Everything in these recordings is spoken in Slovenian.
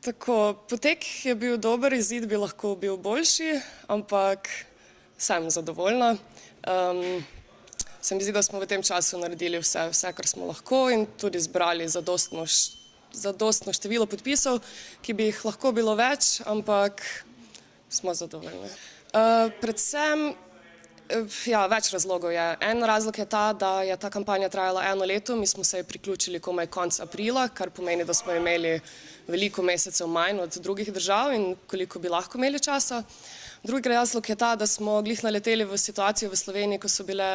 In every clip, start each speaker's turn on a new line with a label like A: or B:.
A: Tako, potek je bil dober, izid bi lahko bil boljši, ampak sem zadovoljna. Se mi zdi, da smo v tem času naredili vse, kar smo lahko in tudi zbrali zadostno število podpisov, ki bi jih lahko bilo več, ampak smo zadovoljni. Predvsem, več razlogov je. En razlog je ta, da je ta kampanja trajala 1 leto, mi smo se priključili komaj konec aprila, kar pomeni, da smo imeli veliko mesecev manj od drugih držav in koliko bi lahko imeli časa. Drugi razlog je ta, da smo glih naleteli v situacijo v Sloveniji, ko so bile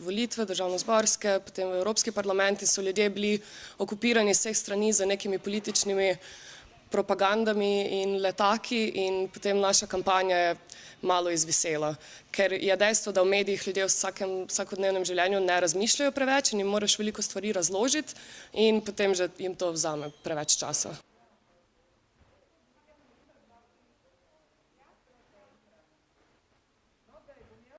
A: volitve državnozborske, potem v Evropski parlament in so ljudje bili okupirani z vseh strani z nekimi političnimi propagandami in letaki in potem naša kampanja je malo izvisela. Ker je dejstvo, da v medijih ljudje v vsakodnevnem življenju ne razmišljajo preveč in jim moraš veliko stvari razložiti in potem že jim to vzame preveč časa.